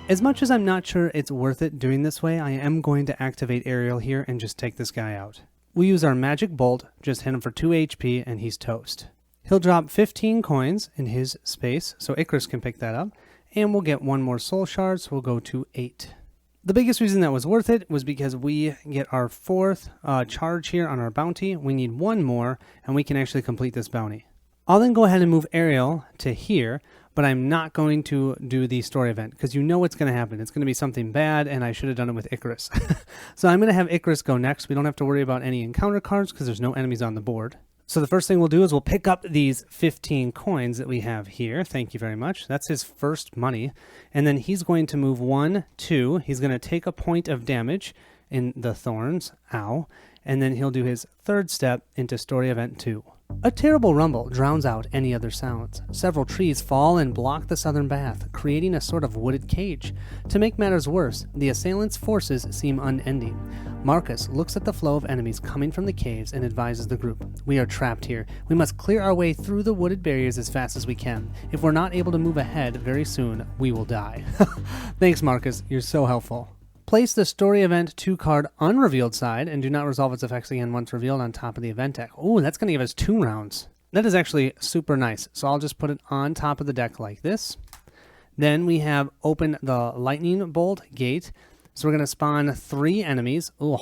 As much as I'm not sure it's worth it doing this way, I am going to activate Aerial here and just take this guy out. We use our magic bolt, just hit him for 2 HP, and he's toast. He'll drop 15 coins in his space, so Icarus can pick that up, and we'll get 1 more soul shard, so we'll go to 8. The biggest reason that was worth it was because we get our 4th charge here on our bounty. We need 1 more, and we can actually complete this bounty. I'll then go ahead and move Aerial to here, but I'm not going to do the story event because you know what's going to happen. It's going to be something bad, and I should have done it with Icarus. So I'm going to have Icarus go next. We don't have to worry about any encounter cards because there's no enemies on the board. So the first thing we'll do is we'll pick up these 15 coins that we have here. Thank you very much. That's his first money. And then he's going to move 1, 2. He's going to take a point of damage in the thorns. Ow. And then he'll do his 3rd step into story event 2. A terrible rumble drowns out any other sounds. Several trees fall and block the southern path, creating a sort of wooded cage. To make matters worse, the assailants' forces seem unending. Marcus looks at the flow of enemies coming from the caves and advises the group. We are trapped here. We must clear our way through the wooded barriers as fast as we can. If we're not able to move ahead very soon, we will die. Thanks, Marcus. You're so helpful. Place the Story Event 2 card unrevealed side and do not resolve its effects again once revealed on top of the event deck. Ooh, that's going to give us 2 rounds. That is actually super nice. So I'll just put it on top of the deck like this. Then we have open the Lightning Bolt gate. So we're going to spawn 3 enemies. Ooh.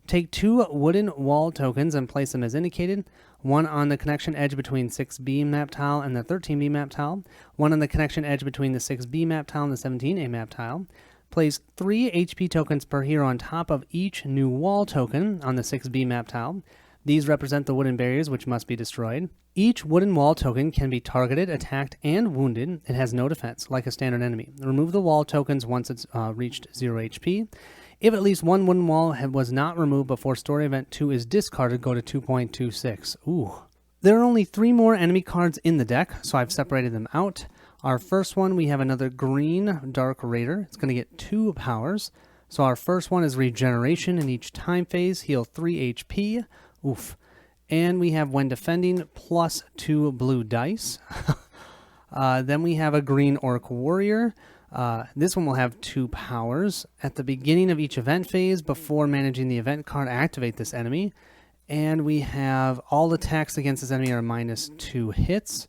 Take 2 wooden wall tokens and place them as indicated. 1 on the connection edge between 6B map tile and the 13B map tile. 1 on the connection edge between the 6B map tile and the 17A map tile. Place 3 HP tokens per hero on top of each new wall token on the 6B map tile. These represent the wooden barriers which must be destroyed. Each wooden wall token can be targeted, attacked, and wounded. It has no defense, like a standard enemy. Remove the wall tokens once it's reached 0 HP. If at least 1 wooden wall was not removed before Story Event 2 is discarded, go to 2.26. Ooh. There are only 3 more enemy cards in the deck, so I've separated them out. Our first one, we have another green Dark Raider. It's going to get 2 powers. So our first one is regeneration in each time phase, heal 3 HP. Oof. And we have when defending plus 2 blue dice. Then we have a green Orc Warrior. This one will have 2 powers. At the beginning of each event phase, before managing the event card, activate this enemy. And we have all attacks against this enemy are -2 hits.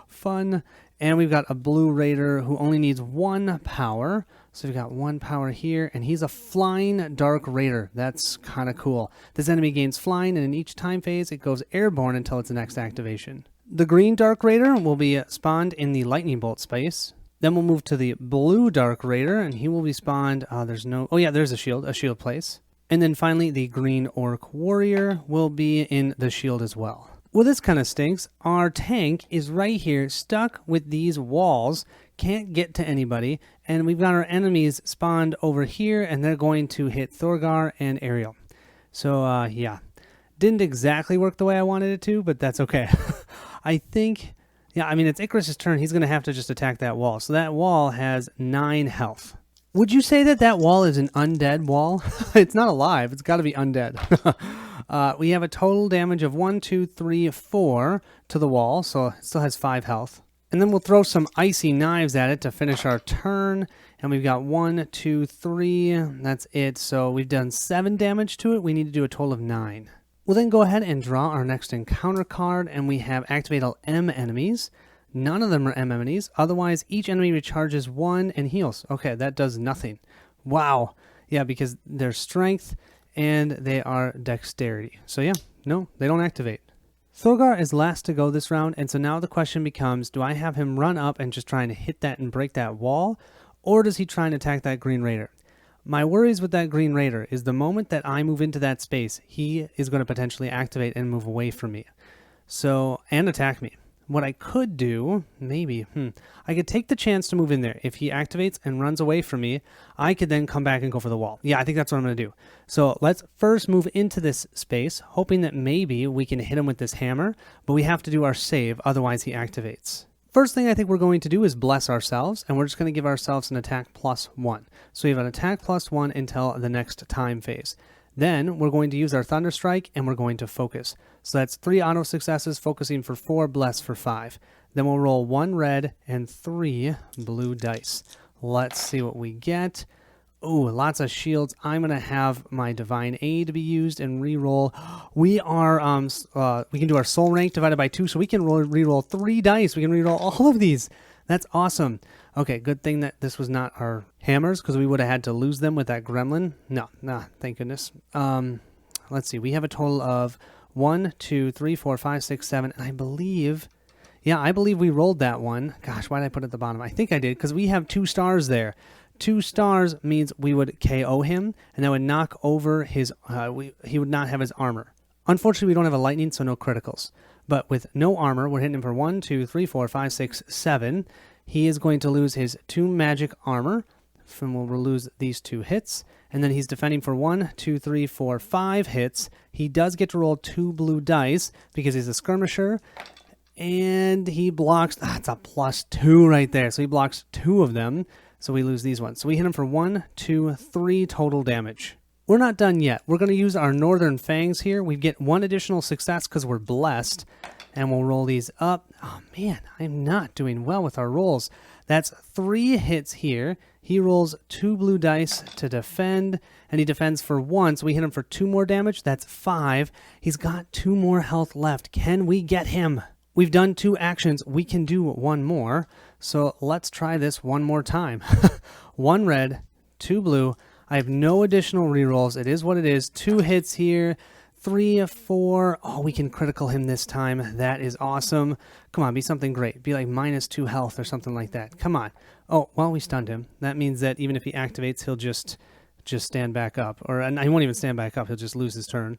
Fun. And we've got a blue raider who only needs 1 power. So we've got 1 power here, and he's a flying dark raider. That's kind of cool. This enemy gains flying, and in each time phase, it goes airborne until its next activation. The green dark raider will be spawned in the lightning bolt space. Then we'll move to the blue dark raider, and he will be spawned. There's a shield place. And then finally, the green orc warrior will be in the shield as well. Well, this kind of stinks. Our tank is right here, stuck with these walls, can't get to anybody, and we've got our enemies spawned over here, and they're going to hit Thorgar and Ariel. So, yeah. Didn't exactly work the way I wanted it to, but that's okay. I think, it's Icarus' turn. He's going to have to just attack that wall. So that wall has 9 health. Would you say that that wall is an undead wall? It's not alive. It's got to be undead. We have a total damage of 1, 2, 3, 4 to the wall, so it still has 5 health. And then we'll throw some icy knives at it to finish our turn. And we've got 1, 2, 3. That's it. So we've done 7 damage to it. We need to do a total of 9. We'll then go ahead and draw our next encounter card, and we have activate all M enemies. None of them are M enemies. Otherwise, each enemy recharges 1 and heals. Okay, that does nothing. Wow. Yeah, because they're strength and they are dexterity. So yeah, no, they don't activate. Thorgar is last to go this round, and so now the question becomes, do I have him run up and just try and hit that and break that wall, or does he try and attack that green raider? My worries with that green raider is the moment that I move into that space, he is going to potentially activate and move away from me. So, and attack me. What I could do, maybe, I could take the chance to move in there. If he activates and runs away from me, I could then come back and go for the wall. Yeah, I think that's what I'm going to do. So let's first move into this space, hoping that maybe we can hit him with this hammer, but we have to do our save, otherwise he activates. First thing I think we're going to do is bless ourselves, and we're just going to give ourselves an attack +1. So we have an attack +1 until the next time phase. Then we're going to use our Thunder Strike, and we're going to focus. So that's 3 auto successes, focusing for 4, bless for 5. Then we'll roll 1 red and 3 blue dice. Let's see what we get. Ooh, lots of shields. I'm going to have my Divine Aid be used and reroll. We can do our soul rank divided by 2, so we can reroll 3 dice. We can reroll all of these. That's awesome. Okay, good thing that this was not our hammers, because we would have had to lose them with that gremlin. No, thank goodness. Let's see. We have a total of 1, 2, 3, 4, 5, 6, 7, and I believe we rolled that one. Gosh, why did I put it at the bottom? I think I did, because we have 2 stars there. 2 stars means we would KO him, and that would knock over his, he would not have his armor. Unfortunately, we don't have a lightning, so no criticals. But with no armor, we're hitting him for 1, 2, 3, 4, 5, 6, 7. He is going to lose his 2 magic armor. We'll lose these 2 hits. And then he's defending for 1, 2, 3, 4, 5 hits. He does get to roll 2 blue dice because he's a skirmisher. And he blocks, it's a +2 right there. So he blocks 2 of them. So we lose these ones. So we hit him for 1, 2, 3 total damage. We're not done yet. We're going to use our Northern Fangs here. We get 1 additional success because we're blessed. And we'll roll these up. Oh man, I'm not doing well with our rolls. That's 3 hits here. He rolls 2 blue dice to defend. And he defends for 1. So we hit him for 2 more damage. That's 5. He's got 2 more health left. Can we get him? We've done 2 actions. We can do 1 more. So let's try this one more time. 1 red, 2 blue. I have no additional rerolls. It is what it is. 2 hits here. 3, 4. Oh, we can critical him this time. That is awesome. Come on, be something great. Be like -2 health or something like that. Come on. Oh, well, we stunned him. That means that even if he activates, he'll just stand back up. And he won't even stand back up. He'll just lose his turn.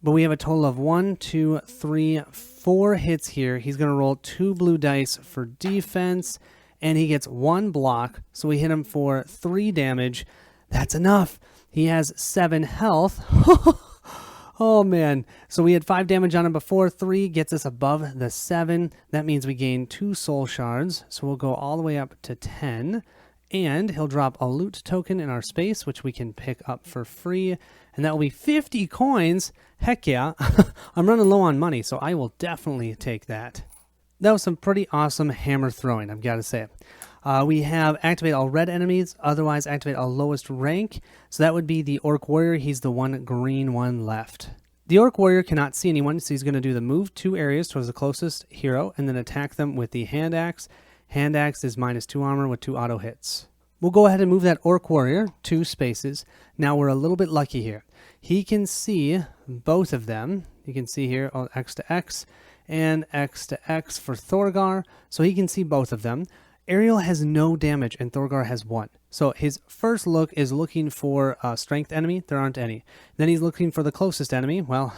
But we have a total of 1, 2, 3, 4 hits here. He's going to roll 2 blue dice for defense, and he gets 1 block. So we hit him for 3 damage. That's enough. He has 7 health. Oh, man. So we had 5 damage on him before. 3 gets us above the 7. That means we gain 2 soul shards. So we'll go all the way up to 10. And he'll drop a loot token in our space, which we can pick up for free. And that will be 50 coins. Heck yeah. I'm running low on money, so I will definitely take that. That was some pretty awesome hammer throwing, I've got to say. We have activate all red enemies, otherwise activate all lowest rank. So that would be the Orc Warrior. He's the one green one left. The Orc Warrior cannot see anyone, so he's going to do the move 2 areas towards the closest hero and then attack them with the hand axe. Hand axe is -2 armor with 2 auto hits. We'll go ahead and move that Orc Warrior 2 spaces. Now we're a little bit lucky here. He can see both of them. You can see here X to X and X to X for Thorgar. So he can see both of them. Ariel has no damage and Thorgar has 1. So his first look is looking for a strength enemy. There aren't any. Then he's looking for the closest enemy. Well,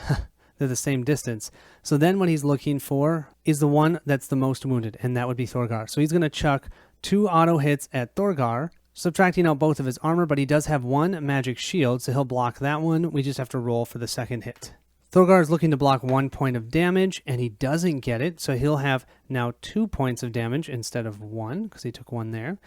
they're the same distance. So then what he's looking for is the one that's the most wounded, and that would be Thorgar. So he's going to chuck 2 auto hits at Thorgar, subtracting out both of his armor, but he does have 1 magic shield, so he'll block that one. We just have to roll for the second hit. Thorgar is looking to block 1 point of damage, and he doesn't get it, so he'll have now 2 points of damage instead of 1, because he took 1 there.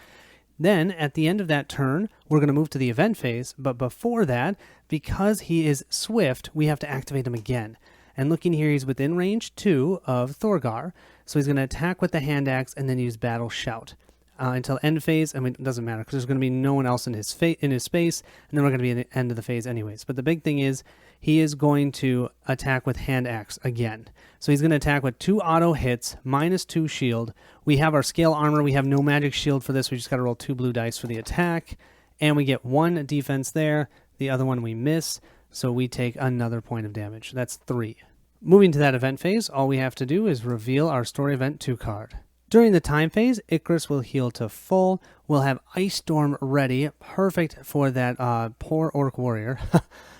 Then, at the end of that turn, we're going to move to the event phase, but before that, because he is swift, we have to activate him again. And looking here, he's within range 2 of Thorgar, so he's going to attack with the hand axe and then use Battle Shout. Until end phase, I mean, it doesn't matter, because there's going to be no one else in his space, and then we're going to be at the end of the phase anyways. But the big thing is, he is going to attack with hand axe again. So he's going to attack with 2 auto hits, -2 shield. We have our scale armor. We have no magic shield for this. We just got to roll 2 blue dice for the attack. And we get 1 defense there. The other one we miss. So we take another point of damage. That's 3. Moving to that event phase, all we have to do is reveal our story event 2 card. During the time phase, Icarus will heal to full. We'll have Ice Storm ready. Perfect for that poor Orc Warrior.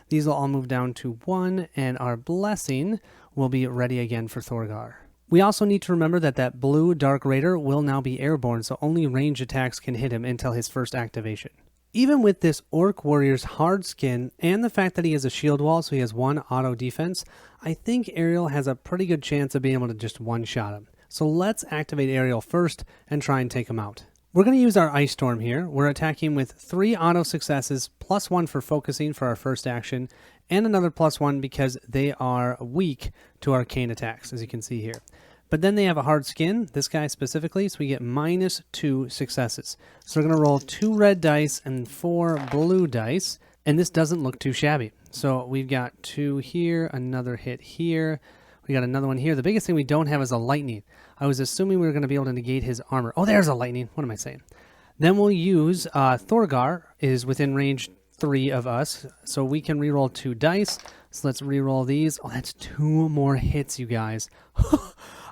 These will all move down to 1, and our Blessing will be ready again for Thorgar. We also need to remember that blue Dark Raider will now be airborne, so only range attacks can hit him until his first activation. Even with this Orc Warrior's hard skin and the fact that he has a shield wall, so he has 1 auto defense, I think Ariel has a pretty good chance of being able to just one-shot him. So let's activate Ariel first and try and take him out. We're going to use our Ice Storm here. We're attacking with 3 auto successes, +1 for focusing for our first action, and another +1 because they are weak to arcane attacks, as you can see here. But then they have a hard skin, this guy specifically, so we get -2 successes. So we're going to roll 2 red dice and 4 blue dice, and this doesn't look too shabby. So we've got 2 here, another hit here, we got another one here. The biggest thing we don't have is a lightning. I was assuming we were going to be able to negate his armor. Oh, there's a lightning. What am I saying? Then we'll use Thorgar is within range 3 of us, so we can reroll 2 dice. So let's reroll these. Oh, that's 2 more hits, you guys.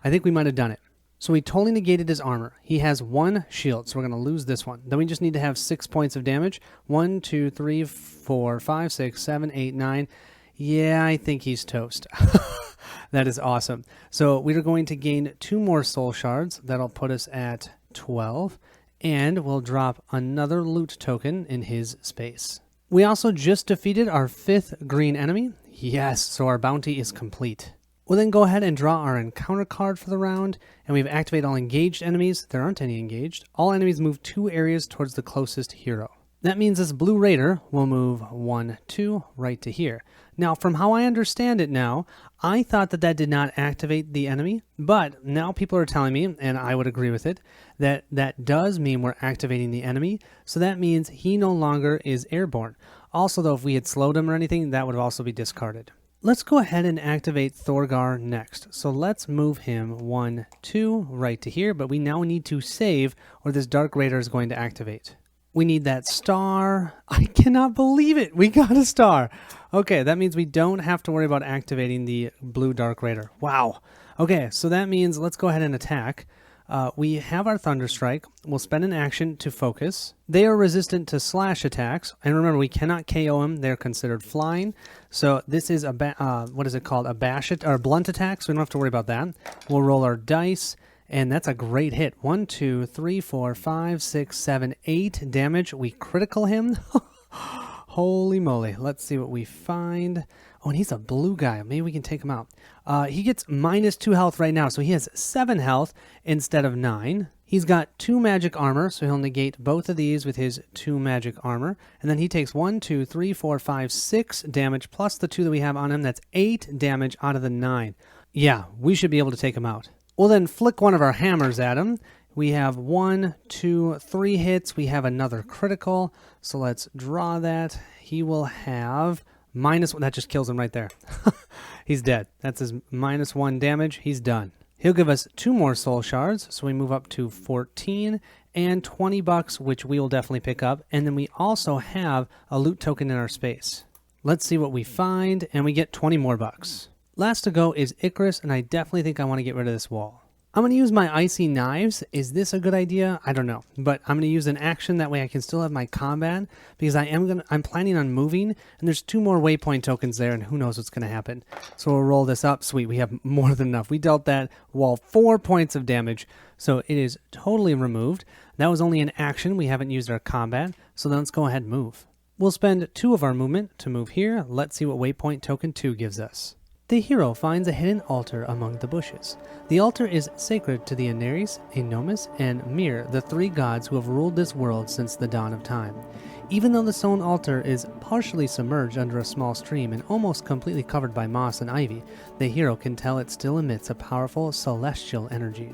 I think we might have done it. So we totally negated his armor. He has 1 shield, so we're going to lose this one. Then we just need to have 6 points of damage. 1, 2, 3, 4, 5, 6, 7, 8, 9. Yeah, I think he's toast. That is awesome. So we are going to gain 2 more soul shards. That'll put us at 12. And we'll drop another loot token in his space. We also just defeated our 5th green enemy. Yes, so our bounty is complete. We'll then go ahead and draw our encounter card for the round, and we've activated all engaged enemies. There aren't any engaged. All enemies move 2 areas towards the closest hero. That means this blue raider will move 1, 2 right to here. Now, from how I understand it now, I thought that that did not activate the enemy, but now people are telling me, and I would agree with it, that that does mean we're activating the enemy, so that means he no longer is airborne. Also, though, if we had slowed him or anything, that would also be discarded. Let's go ahead and activate Thorgar next. So let's move him 1, 2 right to here, but we now need to save or this Dark Raider is going to activate. We need that star. I cannot believe it. We got a star. Okay, that means we don't have to worry about activating the blue Dark Raider. Wow. Okay, so that means let's go ahead and attack. We have our Thunder Strike. We'll spend an action to focus. They are resistant to slash attacks. And remember, we cannot KO them. They're considered flying. So this is a, what is it called? A blunt attack, so we don't have to worry about that. We'll roll our dice. And that's a great hit. 1, 2, 3, 4, 5, 6, 7, 8 damage. We critical him. Holy moly. Let's see what we find. Oh, and he's a blue guy. Maybe we can take him out. He gets -2 health right now, so he has 7 health instead of 9. He's got 2 magic armor, so he'll negate both of these with his 2 magic armor. And then he takes 1, 2, 3, 4, 5, 6 damage, plus the 2 that we have on him. That's 8 damage out of the 9. Yeah, we should be able to take him out. We'll then flick one of our hammers at him. We have 1, 2, 3 hits. We have another critical. So let's draw that. He will have -1. That just kills him right there. He's dead. That's his -1 damage. He's done. He'll give us 2 more soul shards. So we move up to 14 and $20, which we will definitely pick up. And then we also have a loot token in our space. Let's see what we find. And we get 20 more bucks. Last to go is Icarus, and I definitely think I want to get rid of this wall. I'm going to use my icy knives. Is this a good idea? I don't know, but I'm going to use an action. That way I can still have my combat, because I'm planning on moving, and there's 2 more waypoint tokens there, and who knows what's going to happen. So we'll roll this up. Sweet, we have more than enough. We dealt that wall 4 points of damage, so it is totally removed. That was only an action. We haven't used our combat, so then let's go ahead and move. We'll spend 2 of our movement to move here. Let's see what waypoint token 2 gives us. The hero finds a hidden altar among the bushes. The altar is sacred to the Aneris, Enomis, and Mir, the 3 gods who have ruled this world since the dawn of time. Even though the stone altar is partially submerged under a small stream and almost completely covered by moss and ivy, the hero can tell it still emits a powerful celestial energy.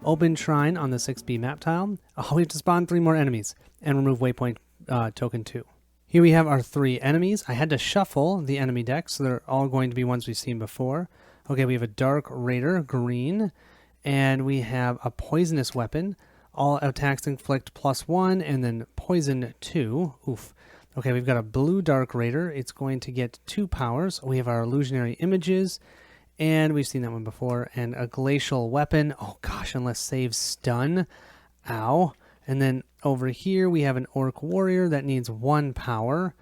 Open shrine on the 6B map tile. Oh, we have to spawn 3 more enemies and remove waypoint token 2. Here we have our 3 enemies. I had to shuffle the enemy deck, so they're all going to be ones we've seen before. Okay, we have a Dark Raider, green, and we have a poisonous weapon. All attacks inflict +1, and then poison 2. Oof. Okay, we've got a blue Dark Raider. It's going to get 2 powers. We have our illusionary images, and we've seen that one before, and a glacial weapon. Oh gosh, unless save stun. Ow. And then over here, we have an Orc Warrior that needs 1 power.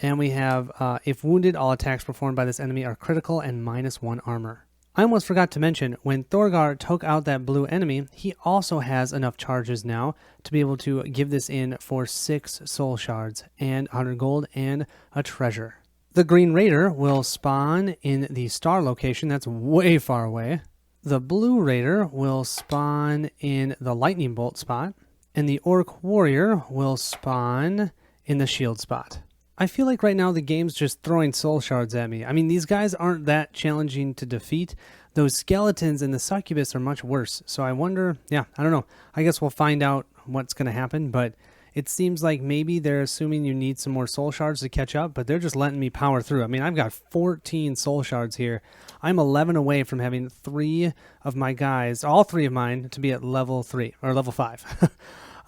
And we have, if wounded, all attacks performed by this enemy are critical and -1 armor. I almost forgot to mention, when Thorgar took out that blue enemy, he also has enough charges now to be able to give this in for 6 soul shards and 100 gold and a treasure. The Green Raider will spawn in the star location. That's way far away. The Blue Raider will spawn in the lightning bolt spot. And the Orc Warrior will spawn in the shield spot. I feel like right now the game's just throwing soul shards at me. I mean, these guys aren't that challenging to defeat. Those skeletons and the succubus are much worse. So I wonder, I don't know. I guess we'll find out what's going to happen, but it seems like maybe they're assuming you need some more soul shards to catch up, but they're just letting me power through. I mean, I've got 14 soul shards here. I'm 11 away from having 3 of my guys, all 3 of mine, to be at level 3, or level 5.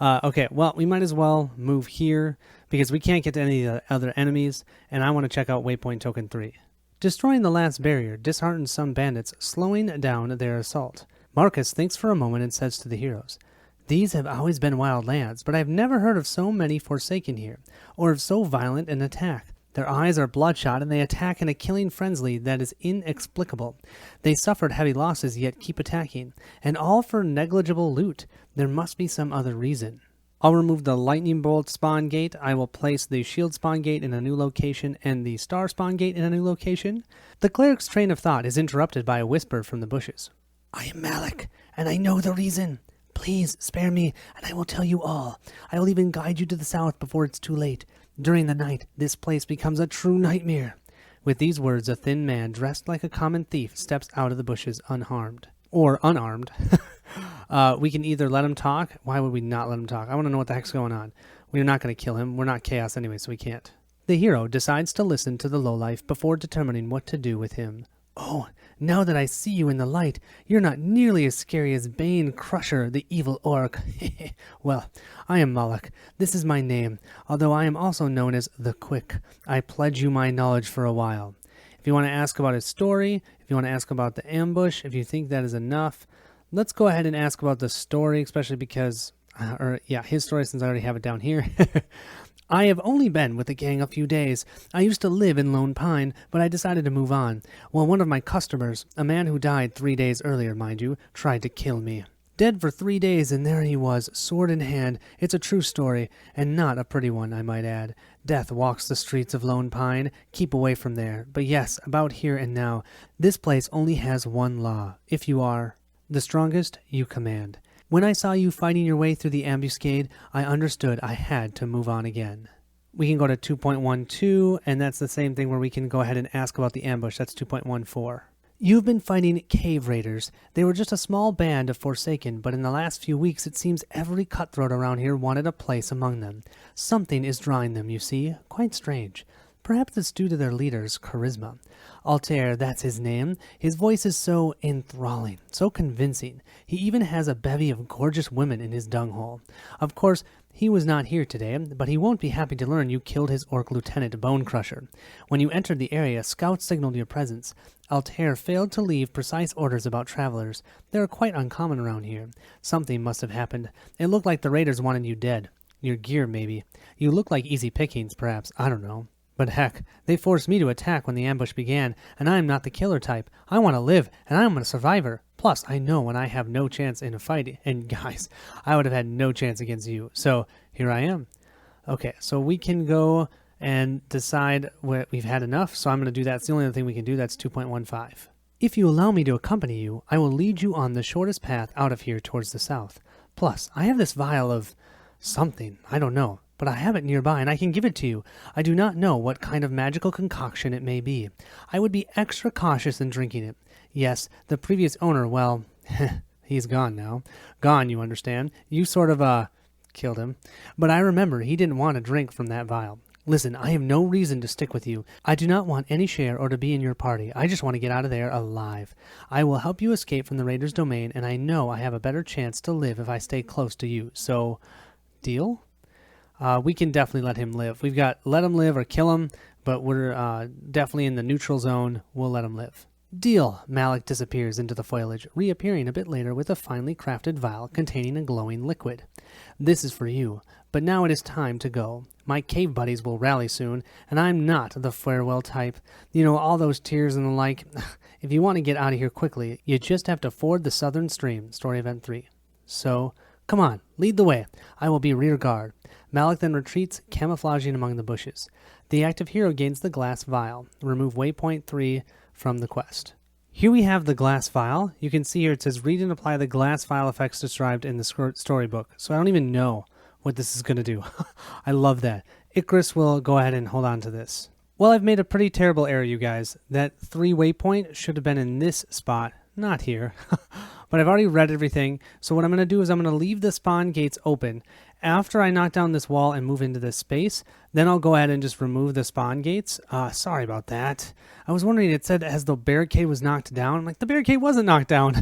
Okay, well, we might as well move here because we can't get to any of the other enemies, and I want to check out waypoint token 3. Destroying the last barrier disheartens some bandits, slowing down their assault. Marcus thinks for a moment and says to the heroes, "These have always been wild lands, but I've never heard of so many forsaken here, or of so violent an attack. Their eyes are bloodshot, and they attack in a killing frenzy that is inexplicable. They suffered heavy losses, yet keep attacking, and all for negligible loot. There must be some other reason." I'll remove the lightning bolt spawn gate. I will place the shield spawn gate in a new location and the star spawn gate in a new location. The cleric's train of thought is interrupted by a whisper from the bushes. "I am Malik, and I know the reason. Please spare me, and I will tell you all. I will even guide you to the south before it's too late. During the night, this place becomes a true nightmare." With these words, a thin man dressed like a common thief steps out of the bushes unharmed. Or unarmed. We can either let him talk. Why would we not let him talk? I want to know what the heck's going on. We're not going to kill him. We're not chaos anyway, so we can't. The hero decides to listen to the lowlife before determining what to do with him. "Oh, now that I see you in the light, you're not nearly as scary as Bane Crusher, the evil orc. Well, I am Moloch. This is my name, although I am also known as the Quick. I pledge you my knowledge for a while. If you want to ask about his story, if you want to ask about the ambush, if you think that is enough, let's go ahead and ask about the story, especially because, his story, since I already have it down here. I have only been with the gang a few days. I used to live in Lone Pine, but I decided to move on. Well, one of my customers, a man who died 3 days earlier, mind you, tried to kill me. Dead for 3 days, and there he was, sword in hand. It's a true story, and not a pretty one, I might add. Death walks the streets of Lone Pine. Keep away from there. But yes, about here and now. This place only has one law. If you are the strongest, you command. When I saw you fighting your way through the ambuscade, I understood I had to move on again." We can go to 2.12, and that's the same thing where we can go ahead and ask about the ambush. That's 2.14. "You've been fighting cave raiders. They were just a small band of Forsaken, but in the last few weeks it seems every cutthroat around here wanted a place among them. Something is drawing them, you see. Quite strange. Perhaps it's due to their leader's charisma. Altair, that's his name. His voice is so enthralling, so convincing. He even has a bevy of gorgeous women in his dunghole. Of course, he was not here today, but he won't be happy to learn you killed his orc lieutenant, Bone Crusher. When you entered the area, scouts signaled your presence. Altair failed to leave precise orders about travelers. They are quite uncommon around here. Something must have happened. It looked like the raiders wanted you dead. Your gear, maybe. You look like easy pickings, perhaps. I don't know. But heck, they forced me to attack when the ambush began, and I am not the killer type. I want to live, and I am a survivor. Plus, I know when I have no chance in a fight, and guys, I would have had no chance against you. So, here I am. Okay, so we can go and decide we've had enough, so I'm going to do that. It's the only other thing we can do. That's 2.15. "If you allow me to accompany you, I will lead you on the shortest path out of here towards the south. Plus, I have this vial of something. I don't know. But I have it nearby, and I can give it to you. I do not know what kind of magical concoction it may be. I would be extra cautious in drinking it. Yes, the previous owner, well, he's gone now. Gone, you understand. You sort of, killed him. But I remember he didn't want to drink from that vial. Listen, I have no reason to stick with you. I do not want any share or to be in your party. I just want to get out of there alive. I will help you escape from the Raiders' domain, and I know I have a better chance to live if I stay close to you. So, deal?" We can definitely let him live. We've got let him live or kill him, but we're definitely in the neutral zone. We'll let him live. "Deal." Malik disappears into the foliage, reappearing a bit later with a finely crafted vial containing a glowing liquid. "This is for you, but now it is time to go. My cave buddies will rally soon, and I'm not the farewell type. You know, all those tears and the like. If you want to get out of here quickly, you just have to ford the southern stream." Story Event 3. So, come on, lead the way. I will be rear guard. Malik then retreats, camouflaging among the bushes. The active hero gains the glass vial. Remove waypoint 3 from the quest. Here we have the glass vial. You can see here it says read and apply the glass vial effects described in the storybook. So I don't even know what this is going to do. I love that. Icarus will go ahead and hold on to this. Well, I've made a pretty terrible error, you guys. That 3 waypoint should have been in this spot, not here. But I've already read everything, so what I'm going to do is I'm going to leave the spawn gates open. After I knock down this wall and move into this space, then I'll go ahead and just remove the spawn gates. Sorry about that. I was wondering, it said as the barricade was knocked down. I'm like, the barricade wasn't knocked down.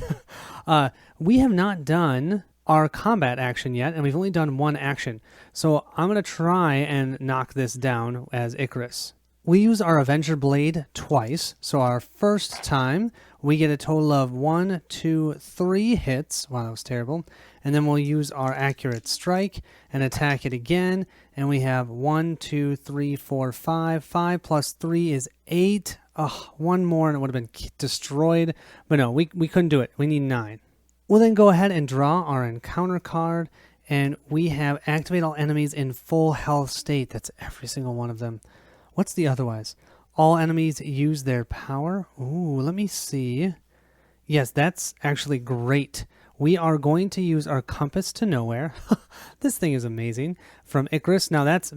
We have not done our combat action yet, and we've only done one action. So I'm going to try and knock this down as Icarus. We use our Avenger Blade twice, so our first time we get a total of 1, 2, 3 hits. Wow, that was terrible. And then we'll use our Accurate Strike and attack it again, and we have 1, 2, 3, 4, 5. 5 plus 3 is 8. Oh, one more and it would have been destroyed. But no, we couldn't do it. We need 9. We'll then go ahead and draw our encounter card, and we have activate all enemies in full health state. That's every single one of them. What's the otherwise? All enemies use their power. Ooh, let me see. Yes, that's actually great. We are going to use our Compass to Nowhere. This thing is amazing. From Icarus. Now that's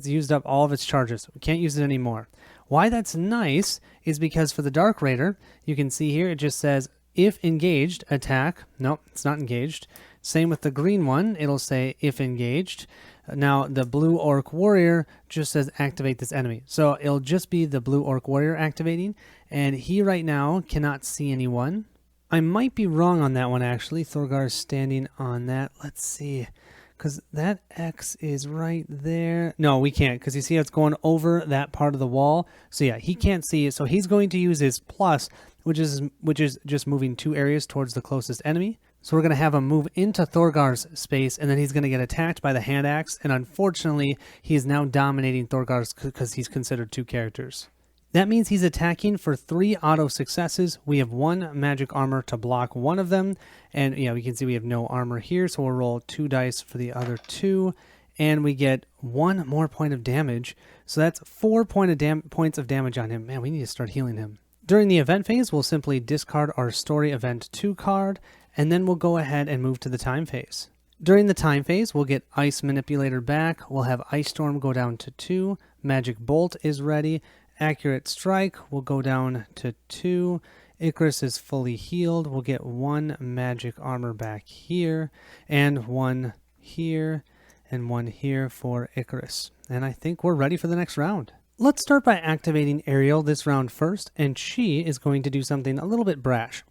used up all of its charges. We can't use it anymore. Why that's nice is because for the Dark Raider, you can see here it just says if engaged, attack. Nope, it's not engaged. Same with the green one. It'll say if engaged. Now, the Blue Orc Warrior just says activate this enemy. So it'll just be the Blue Orc Warrior activating, and he right now cannot see anyone. I might be wrong on that one, actually. Thorgar's standing on that. Let's see, because that X is right there. No, we can't, because you see it's going over that part of the wall. So yeah, he can't see it, so he's going to use his plus, which is just moving 2 areas towards the closest enemy. So we're going to have him move into Thorgar's space, and then he's going to get attacked by the hand axe, and unfortunately, he is now dominating Thorgar's because he's considered 2 characters. That means he's attacking for 3 auto successes. We have 1 magic armor to block one of them, and yeah, we can see we have no armor here, so we'll roll 2 dice for the other 2, and we get 1 more point of damage. So that's 4 points of damage on him. Man, we need to start healing him. During the event phase, we'll simply discard our Story Event 2 card, and then we'll go ahead and move to the time phase. During the time phase, we'll get Ice Manipulator back, we'll have Ice Storm go down to 2, Magic Bolt is ready, Accurate Strike will go down to 2, Icarus is fully healed, we'll get 1 Magic Armor back here, and 1 here, and 1 here for Icarus. And I think we're ready for the next round. Let's start by activating Ariel this round first, and she is going to do something a little bit brash.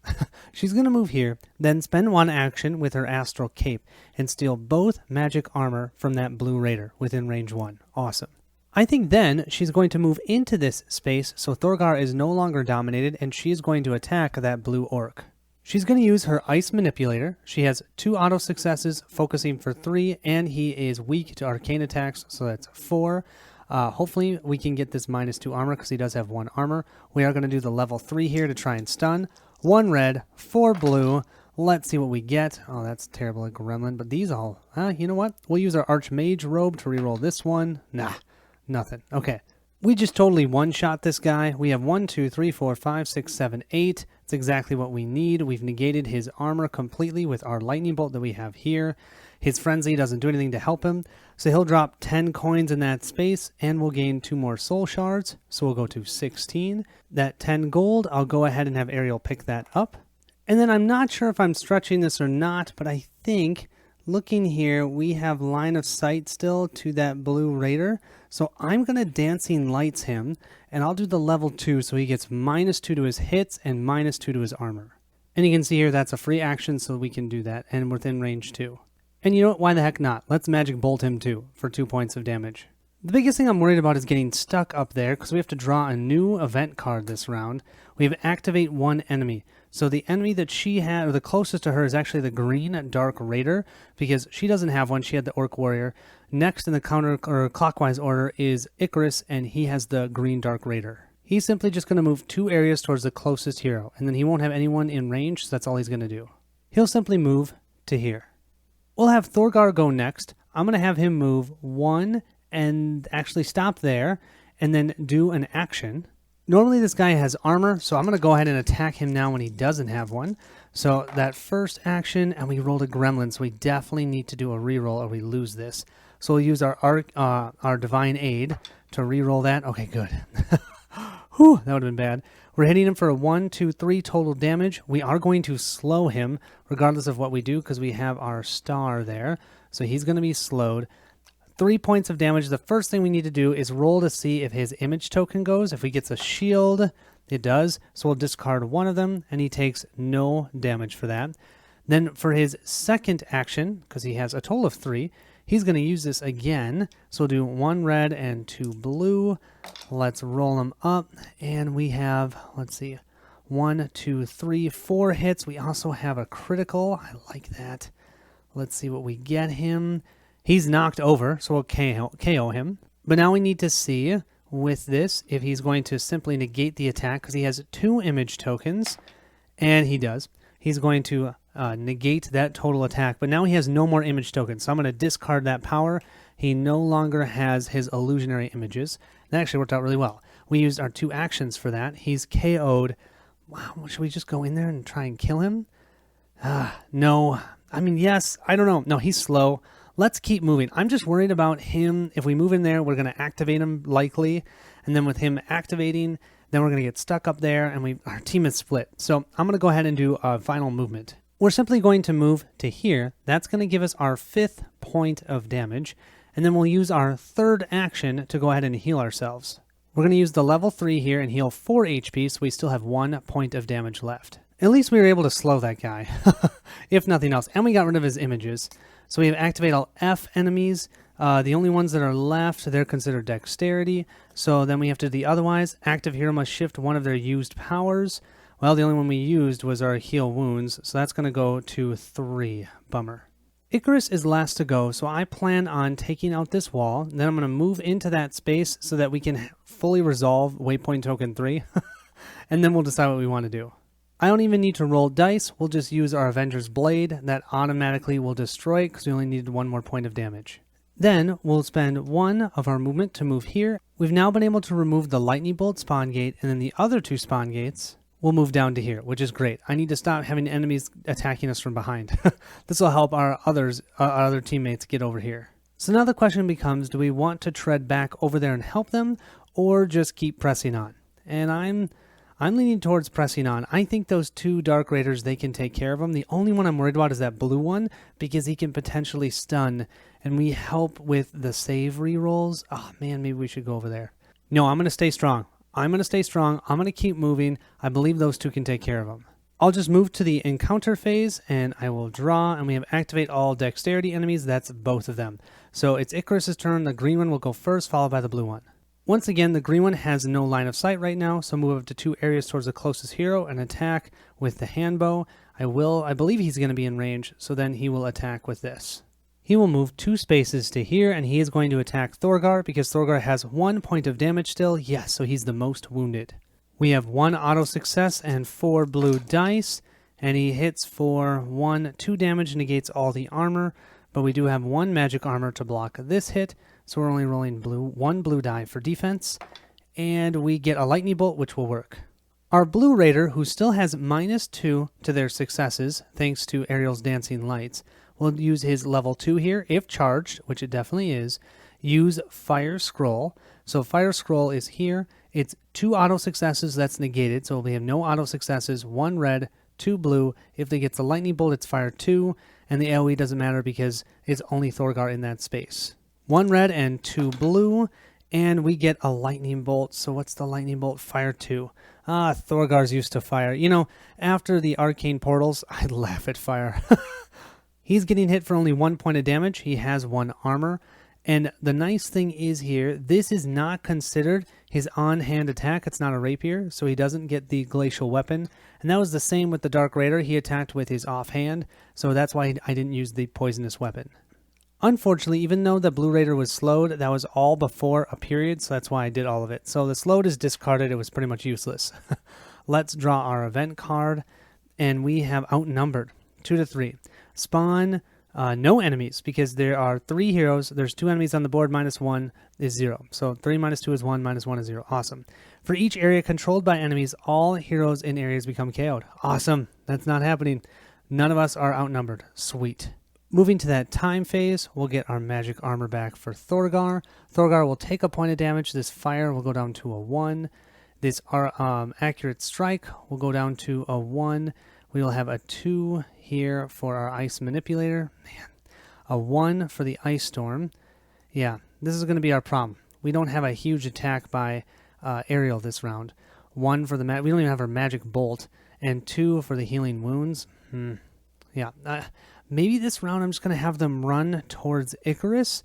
She's going to move here, then spend 1 action with her Astral Cape, and steal both magic armor from that Blue Raider within range 1. Awesome. I think then she's going to move into this space, so Thorgar is no longer dominated, and she is going to attack that Blue Orc. She's going to use her Ice Manipulator. She has 2 auto successes, focusing for 3, and he is weak to arcane attacks, so that's 4. Hopefully we can get this -2 armor because he does have 1 armor. We are going to do the level 3 here to try and stun. 1 red, 4 blue. Let's see what we get. Oh, that's terrible, a gremlin. But these all, you know what? We'll use our Archmage robe to reroll this one. Nah, nothing. Okay. We just totally one-shot this guy. We have 1, 2, 3, 4, 5, 6, 7, 8. It's exactly what we need. We've negated his armor completely with our lightning bolt that we have here. His frenzy doesn't do anything to help him, so he'll drop 10 coins in that space, and we'll gain 2 more soul shards, so we'll go to 16. That 10 gold, I'll go ahead and have Ariel pick that up. And then I'm not sure if I'm stretching this or not, but I think, looking here, we have line of sight still to that Blue Raider, so I'm going to Dancing Lights him, and I'll do the level 2, so he gets -2 to his hits and -2 to his armor. And you can see here that's a free action, so we can do that, and within range 2. And you know what? Why the heck not? Let's Magic Bolt him too for 2 points of damage. The biggest thing I'm worried about is getting stuck up there because we have to draw a new event card this round. We have Activate 1 enemy. So the enemy that she had, or the closest to her, is actually the Green Dark Raider because she doesn't have one. She had the Orc Warrior. Next in the counter or clockwise order is Icarus, and he has the Green Dark Raider. He's simply just going to move 2 areas towards the closest hero, and then he won't have anyone in range, so that's all he's going to do. He'll simply move to here. We'll have Thorgar go next. I'm going to have him move 1 and actually stop there and then do an action. Normally this guy has armor, so I'm going to go ahead and attack him now when he doesn't have one. So that first action, and we rolled a gremlin, so we definitely need to do a reroll or we lose this. So we'll use our Divine Aid to re-roll that. Okay, good. Whew, that would have been bad. We're hitting him for a 1, 2, 3 total damage. We are going to slow him regardless of what we do because we have our star there. So he's going to be slowed. 3 points of damage. The first thing we need to do is roll to see if his image token goes. If he gets a shield, it does. So we'll discard one of them, and he takes no damage for that. Then for his second action, because he has a total of 3, he's going to use this again. So we'll do 1 red and 2 blue. Let's roll them up. And we have, let's see, 1, 2, 3, 4 hits. We also have a critical. I like that. Let's see what we get him. He's knocked over, so we'll KO him. But now we need to see with this if he's going to simply negate the attack because he has 2 image tokens. And he does. He's going to negate that total attack, but now he has no more image tokens, so I'm going to discard that power. He no longer has his illusionary images. That actually worked out really well. We used our 2 actions for that. He's KO'd. Wow, should we just go in there and try and kill him? No. I mean, yes. I don't know. No, he's slow. Let's keep moving. I'm just worried about him. If we move in there, we're going to activate him likely, and then with him activating, then we're going to get stuck up there, and our team is split. So I'm going to go ahead and do a final movement. We're simply going to move to here. That's going to give us our 5th point of damage. And then we'll use our 3rd action to go ahead and heal ourselves. We're going to use the level 3 here and heal 4 HP, so we still have 1 point of damage left. At least we were able to slow that guy, if nothing else. And we got rid of his images. So we have activate all F enemies. The only ones that are left, they're considered dexterity. So then we have to do the otherwise. Active hero must shift one of their used powers. Well, the only one we used was our heal wounds, so that's going to go to 3. Bummer. Icarus is last to go, so I plan on taking out this wall. Then I'm going to move into that space so that we can fully resolve waypoint token 3. And then we'll decide what we want to do. I don't even need to roll dice. We'll just use our Avenger's Blade. That automatically will destroy it because we only needed 1 more point of damage. Then we'll spend 1 of our movement to move here. We've now been able to remove the lightning bolt spawn gate, and then the other 2 spawn gates we'll move down to here, which is great. I need to stop having enemies attacking us from behind. This will help our other teammates get over here. So now the question becomes, do we want to tread back over there and help them, or just keep pressing on? And I'm leaning towards pressing on. I think those 2 Dark Raiders, they can take care of them. The only one I'm worried about is that blue one, because he can potentially stun, and we help with the save rerolls. Oh man, maybe we should go over there. No, I'm going to stay strong. I'm going to stay strong. I'm going to keep moving. I believe those 2 can take care of them. I'll just move to the encounter phase, and I will draw, and we have activate all dexterity enemies. That's both of them. So it's Icarus's turn. The green one will go first, followed by the blue one. Once again, the green one has no line of sight right now, so move up to 2 areas towards the closest hero and attack with the hand bow. I believe he's going to be in range, so then he will attack with this. He will move 2 spaces to here, and he is going to attack Thorgar because Thorgar has 1 point of damage still. Yes, so he's the most wounded. We have 1 auto success and 4 blue dice, and he hits for 2 damage, negates all the armor, but we do have 1 magic armor to block this hit, so we're only rolling 1 blue die for defense, and we get a lightning bolt, which will work. Our blue raider, who still has -2 to their successes, thanks to Ariel's dancing lights, will use his level 2 here, if charged, which it definitely is, use Fire Scroll. So Fire Scroll is here. It's 2 auto successes, that's negated, so we have no auto successes, 1 red, 2 blue. If they get the lightning bolt, it's Fire 2, and the AoE doesn't matter because it's only Thorgar in that space. 1 red and 2 blue, and we get a lightning bolt. So what's the lightning bolt? Fire 2. Thorgar's used to fire. You know, after the arcane portals, I laugh at fire. He's getting hit for only 1 point of damage. He has 1 armor. And the nice thing is here, this is not considered his on-hand attack. It's not a rapier, so he doesn't get the glacial weapon. And that was the same with the Dark Raider. He attacked with his offhand, so that's why I didn't use the poisonous weapon. Unfortunately, even though the Blue Raider was slowed, that was all before a period, so that's why I did all of it. So the slowed is discarded. It was pretty much useless. Let's draw our event card, and we have outnumbered 2 to 3. Spawn no enemies, because there are 3 heroes. There's 2 enemies on the board. -1 is 0. So 3 minus 2 is 1, -1 is 0. Awesome. For each area controlled by enemies, all heroes in areas become KO'd. Awesome. That's not happening. None of us are outnumbered. Sweet. Moving to that time phase, we'll get our magic armor back for Thorgar. Thorgar will take a point of damage. This fire will go down to a 1. This accurate strike will go down to a 1. We will have a 2 here for our ice manipulator. Man, a 1 for the ice storm. Yeah, this is going to be our problem. We don't have a huge attack by aerial this round. 1 for the we don't even have our magic bolt, and 2 for the healing wounds. Yeah, maybe this round I'm just going to have them run towards Icarus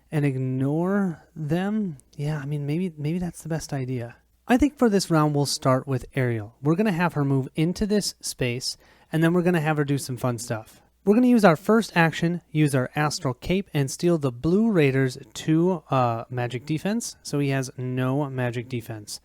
and ignore them. Yeah, I mean, maybe that's the best idea. I think for this round we'll start with Ariel. We're going to have her move into this space, and then we're going to have her do some fun stuff. We're going to use our first action, use our Astral Cape, and steal the Blue Raider's 2 magic defense, so he has no magic defense.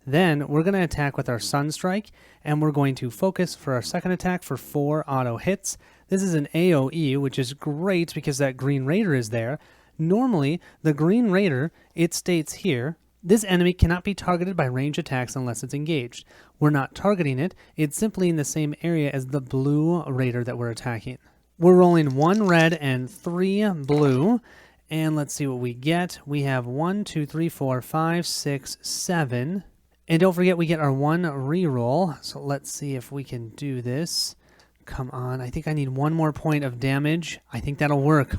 Then we're going to attack with our Sunstrike, and we're going to focus for our second attack for 4 auto hits. This is an AoE, which is great because that Green Raider is there. Normally, the Green Raider, it states here, this enemy cannot be targeted by range attacks unless it's engaged. We're not targeting it. It's simply in the same area as the Blue Raider that we're attacking. We're rolling 1 red and 3 blue. And let's see what we get. We have 1, 2, 3, 4, 5, 6, 7. And don't forget we get our 1 reroll. So let's see if we can do this. Come on. I think I need 1 more point of damage. I think that'll work.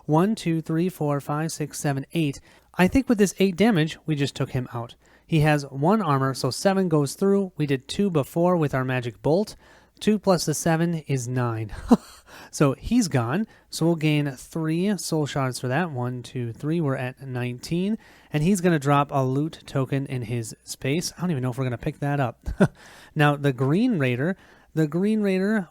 1, 2, 3, 4, 5, 6, 7, 8. I think with this 8 damage, we just took him out. He has 1 armor, so 7 goes through. We did 2 before with our magic bolt. 2 plus the 7 is 9. So he's gone. So we'll gain 3 soul shards for that. 1, 2, 3. We're at 19. And he's going to drop a loot token in his space. I don't even know if we're going to pick that up. Now, the Green Raider,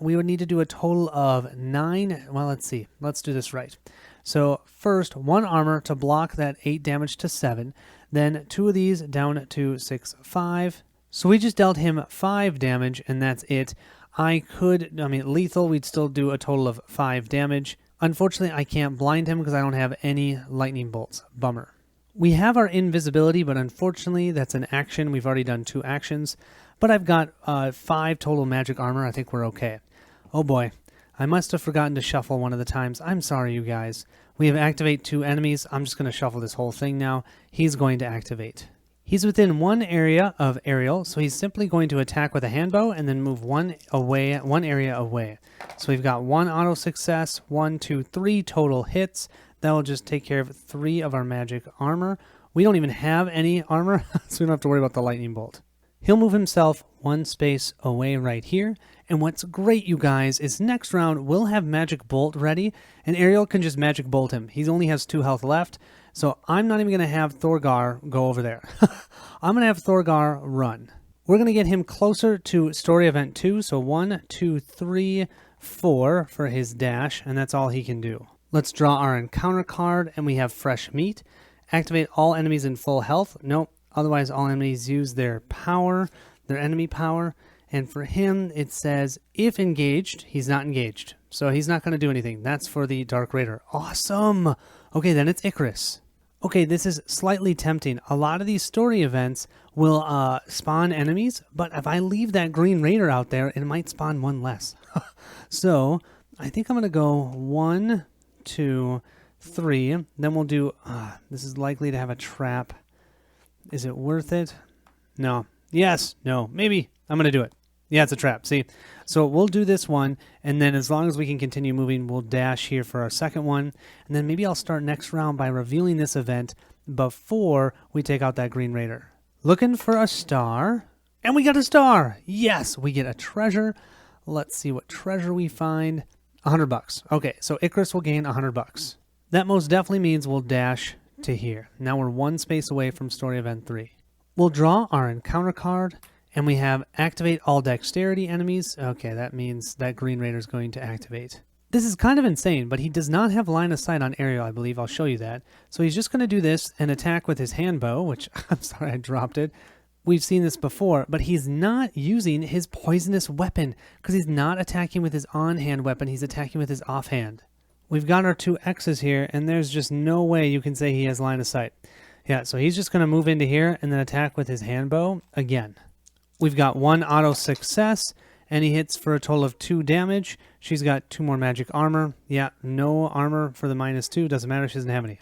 we would need to do a total of 9. Well, let's see. Let's do this right. So first, 1 armor to block that 8 damage to 7. Then 2 of these down to 6, 5. So we just dealt him 5 damage, and that's it. Lethal, we'd still do a total of 5 damage. Unfortunately, I can't blind him because I don't have any lightning bolts. Bummer. We have our invisibility, but unfortunately, that's an action. We've already done 2 actions. But I've got 5 total magic armor. I think we're okay. Oh boy. I must have forgotten to shuffle one of the times. I'm sorry, you guys. We have activate 2 enemies. I'm just going to shuffle this whole thing now. He's going to activate. He's within 1 area of Ariel, so he's simply going to attack with a handbow and then move 1 area away. So we've got 1 auto success, 1, 2, 3 total hits. That will just take care of 3 of our magic armor. We don't even have any armor, so we don't have to worry about the lightning bolt. He'll move himself 1 space away right here. And what's great, you guys, is next round we'll have Magic Bolt ready, and Ariel can just Magic Bolt him. He only has 2 health left, so I'm not even going to have Thorgar go over there. I'm going to have Thorgar run. We're going to get him closer to Story Event 2, so 1, 2, 3, 4 for his dash, and that's all he can do. Let's draw our encounter card, and we have Fresh Meat. Activate all enemies in full health. Nope. Otherwise, all enemies use their power, their enemy power. And for him, it says, if engaged, he's not engaged. So he's not going to do anything. That's for the Dark Raider. Awesome! Okay, then it's Icarus. Okay, this is slightly tempting. A lot of these story events will spawn enemies, but if I leave that Green Raider out there, it might spawn 1 less. So I think I'm going to go 1, 2, 3. Then we'll do, this is likely to have a trap. Is it worth it? No. Yes. No. Maybe. I'm going to do it. Yeah, it's a trap. See? So we'll do this one, and then as long as we can continue moving, we'll dash here for our second one. And then maybe I'll start next round by revealing this event before we take out that Green Raider. Looking for a star. And we got a star! Yes! We get a treasure. Let's see what treasure we find. $100. Okay, so Icarus will gain $100. That most definitely means we'll dash to here. Now we're 1 space away from Story Event 3. We'll draw our encounter card, and we have activate all dexterity enemies. Okay, that means that Green Raider is going to activate. This is kind of insane, but he does not have line of sight on Ariel, I believe. I'll show you that. So he's just going to do this and attack with his handbow, which I'm sorry I dropped it. We've seen this before, but he's not using his poisonous weapon because he's not attacking with his on-hand weapon. He's attacking with his offhand. We've got our 2 X's here, and there's just no way you can say he has line of sight. Yeah, so he's just going to move into here and then attack with his handbow again. We've got 1 auto success, and he hits for a total of 2 damage. She's got 2 more magic armor. Yeah, no armor for the -2. Doesn't matter, she doesn't have any.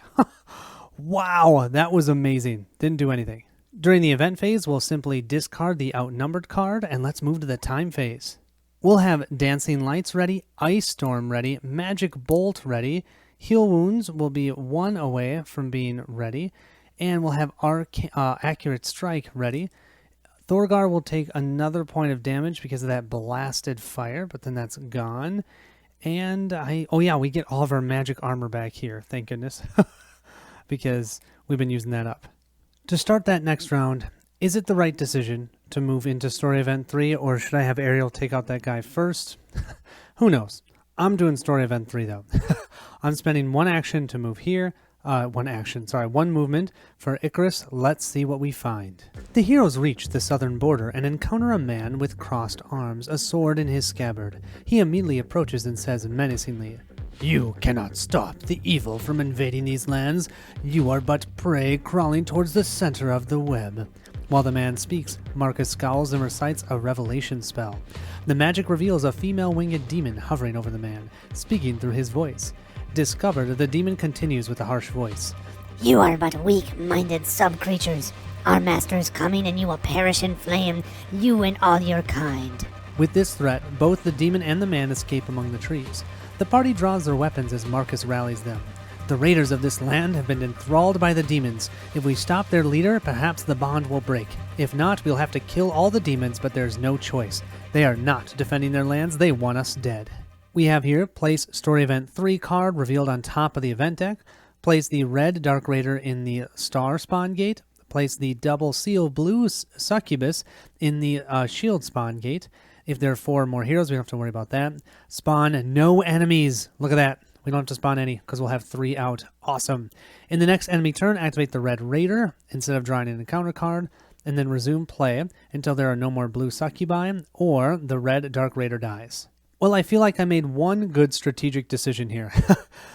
Wow, that was amazing. Didn't do anything. During the event phase, we'll simply discard the outnumbered card, and let's move to the time phase. We'll have Dancing Lights ready, Ice Storm ready, Magic Bolt ready, Heal Wounds will be 1 away from being ready, and we'll have Accurate Strike ready. Thorgar will take another point of damage because of that blasted fire, but then that's gone. And we get all of our magic armor back here, thank goodness, because we've been using that up. To start that next round, is it the right decision to move into Story Event 3, or should I have Ariel take out that guy first? Who knows? I'm doing Story Event 3, though. I'm spending 1 action to move here. 1 movement for Icarus. Let's see what we find. The heroes reach the southern border and encounter a man with crossed arms, a sword in his scabbard. He immediately approaches and says menacingly, "You cannot stop the evil from invading these lands. You are but prey crawling towards the center of the web." While the man speaks, Marcus scowls and recites a revelation spell. The magic reveals a female winged demon hovering over the man, speaking through his voice. Discovered, the demon continues with a harsh voice. "You are but weak-minded sub-creatures. Our master is coming and you will perish in flame, you and all your kind." With this threat, both the demon and the man escape among the trees. The party draws their weapons as Marcus rallies them. The raiders of this land have been enthralled by the demons. If we stop their leader, perhaps the bond will break. If not, we'll have to kill all the demons, but there's no choice. They are not defending their lands, they want us dead. We have here, place Story Event 3 card revealed on top of the event deck, place the red Dark Raider in the Star Spawn Gate, place the double seal blue Succubus in the Shield Spawn Gate. If there are 4 more heroes, we don't have to worry about that. Spawn no enemies. Look at that. We don't have to spawn any because we'll have 3 out. Awesome. In the next enemy turn, activate the red Raider instead of drawing an encounter card, and then resume play until there are no more blue Succubi or the red Dark Raider dies. Well, I feel like I made 1 good strategic decision here.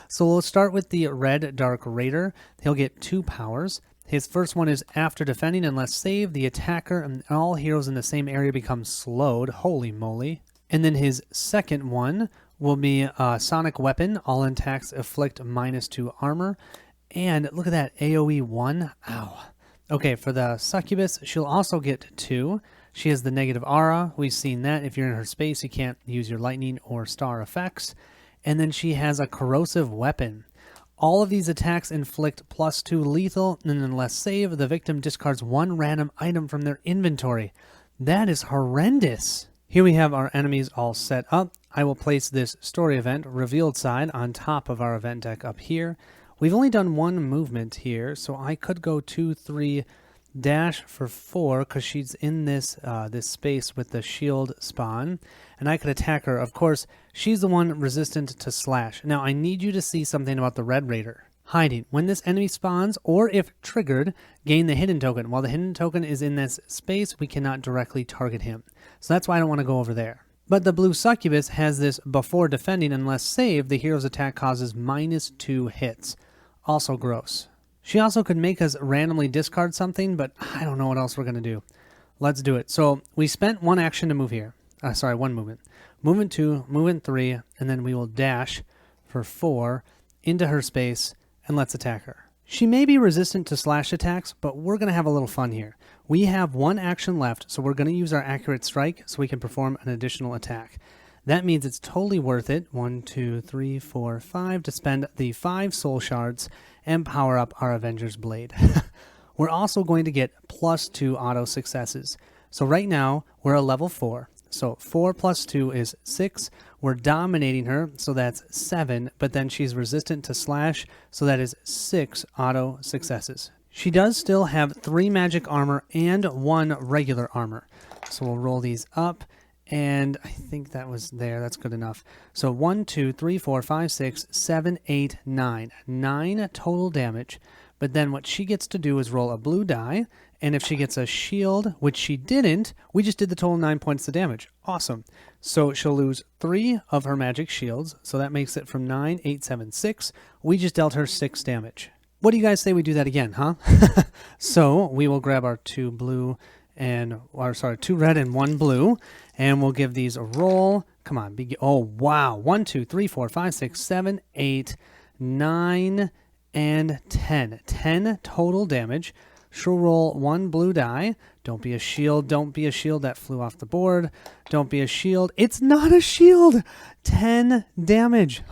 So we'll start with the red Dark Raider. He'll get 2 powers. His first one is after defending unless saved, the attacker and all heroes in the same area become slowed. Holy moly. And then his second one will be Sonic Weapon. All attacks inflict -2 armor. And look at that, AoE 1. Ow. Okay, for the Succubus, she'll also get 2. She has the negative aura. We've seen that. If you're in her space, you can't use your lightning or star effects. And then she has a corrosive weapon. All of these attacks inflict +2 lethal, and unless save, the victim discards 1 random item from their inventory. That is horrendous. Here we have our enemies all set up. I will place this story event, revealed side, on top of our event deck up here. We've only done 1 movement here, so I could go 2, 3, dash for 4 because she's in this this space with the shield spawn, and I could attack her. Of course, she's the one resistant to slash. Now I need you to see something about the Red Raider. Hiding. When this enemy spawns, or if triggered, gain the hidden token. While the hidden token is in this space, we cannot directly target him. So that's why I don't want to go over there. But the blue Succubus has this before defending unless saved, the hero's attack causes -2 hits. Also gross. She also could make us randomly discard something, but I don't know what else we're going to do. Let's do it. So we spent 1 action to move here. 1 movement. Movement 2, movement 3, and then we will dash for 4 into her space, and let's attack her. She may be resistant to slash attacks, but we're going to have a little fun here. We have 1 action left, so we're going to use our accurate strike so we can perform an additional attack. That means it's totally worth it, 1, 2, 3, 4, 5, to spend the 5 soul shards and power up our Avenger's Blade. We're also going to get +2 auto successes. So right now, we're a level 4. So 4 + 2 is 6. We're dominating her, so that's 7, but then she's resistant to slash, so that is 6 auto successes. She does still have 3 magic armor and 1 regular armor. So we'll roll these up. And I think that was there. That's good enough. So 1, 2, 3, 4, 5, 6, 7, 8, 9. 9 total damage. But then what she gets to do is roll a blue die. And if she gets a shield, which she didn't, we just did the total 9 points of damage. Awesome. So she'll lose 3 of her magic shields. So that makes it from 9, 8, 7, 6. We just dealt her 6 damage. What do you guys say we do that again, huh? So we will grab our 2 blue or sorry, 2 red and 1 blue. And we'll give these a roll. Come on. Oh, wow. 1, 2, 3, 4, 5, 6, 7, 8, 9, and 10. 10 total damage. She'll roll 1 blue die. Don't be a shield. Don't be a shield. That flew off the board. Don't be a shield. It's not a shield. 10 damage.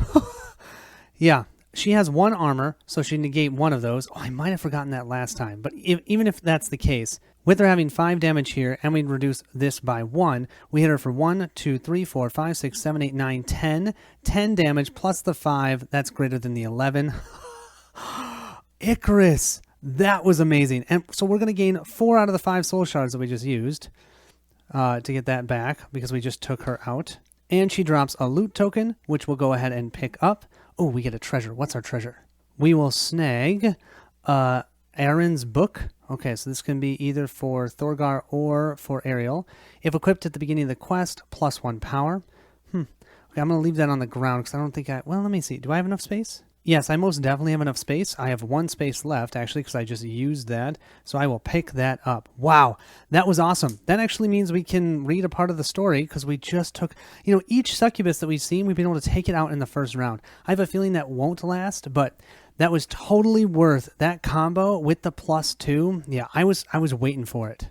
Yeah. She has 1 armor, so she negate 1 of those. Oh, I might have forgotten that last time. But even if that's the case, with her having 5 damage here, and we reduce this by 1, we hit her for 1, 2, 3, 4, 5, 6, 7, 8, 9, 10. 10 damage plus the 5. That's greater than the 11. Icarus. That was amazing. And so we're going to gain 4 out of the 5 soul shards that we just used to get that back because we just took her out. And she drops a loot token, which we'll go ahead and pick up. Oh, we get a treasure. What's our treasure? We will snag Aaron's book. Okay, so this can be either for Thorgar or for Ariel. If equipped at the beginning of the quest, plus 1 power. Okay, I'm going to leave that on the ground because I don't think well, let me see. Do I have enough space? Yes, I most definitely have enough space. I have 1 space left, actually, because I just used that. So I will pick that up. Wow, that was awesome. That actually means we can read a part of the story because we just took, each succubus that we've seen, we've been able to take it out in the first round. I have a feeling that won't last, but that was totally worth that combo with the +2. Yeah, I was waiting for it.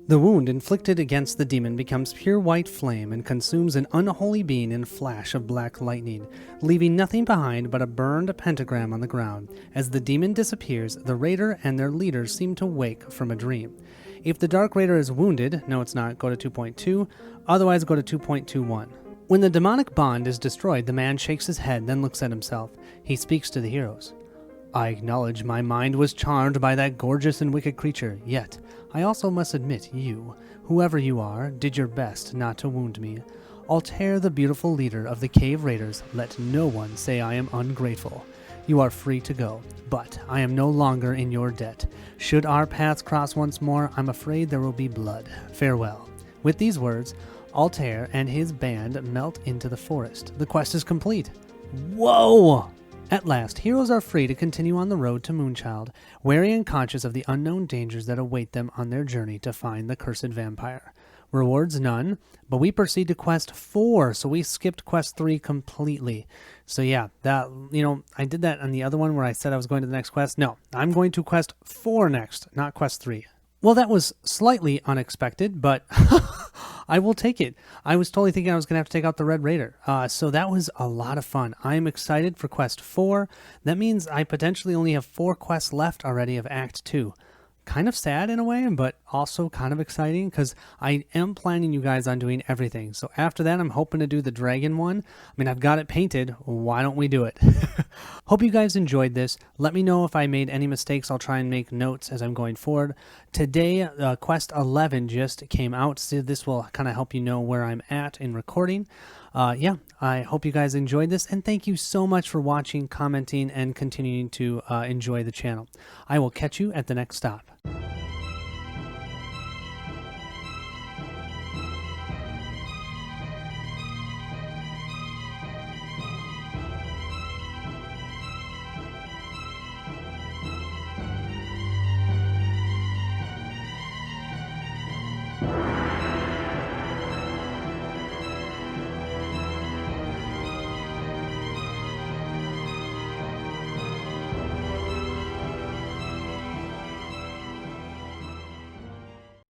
The wound inflicted against the demon becomes pure white flame and consumes an unholy being in a flash of black lightning, leaving nothing behind but a burned pentagram on the ground. As the demon disappears, the raider and their leaders seem to wake from a dream. If the Dark Raider is wounded, no it's not, go to 2.2, otherwise go to 2.21. When the demonic bond is destroyed, the man shakes his head, then looks at himself. He speaks to the heroes. I acknowledge my mind was charmed by that gorgeous and wicked creature, yet I also must admit you, whoever you are, did your best not to wound me. Altair, the beautiful leader of the Cave Raiders, let no one say I am ungrateful. You are free to go, but I am no longer in your debt. Should our paths cross once more, I'm afraid there will be blood. Farewell. With these words, Altair and his band melt into the forest. The quest is complete. Whoa! At last, heroes are free to continue on the road to Moonchild, wary and conscious of the unknown dangers that await them on their journey to find the cursed vampire. Rewards none, but we proceed to quest 4, so we skipped quest 3 completely. So yeah, that, I did that on the other one where I said I was going to the next quest. No, I'm going to quest 4 next, not quest 3. Well, that was slightly unexpected, but I will take it. I was totally thinking I was going to have to take out the Red Raider. So that was a lot of fun. I'm excited for Quest 4. That means I potentially only have 4 quests left already of Act 2. Kind of sad in a way, but also kind of exciting because I am planning you guys on doing everything. So after that, I'm hoping to do the dragon one. I mean, I've got it painted. Why don't we do it? Hope you guys enjoyed this. Let me know if I made any mistakes. I'll try and make notes as I'm going forward. Today, Quest 11 just came out, so this will kind of help you know where I'm at in recording. Yeah, I hope you guys enjoyed this, and thank you so much for watching, commenting, and continuing to enjoy the channel. I will catch you at the next stop.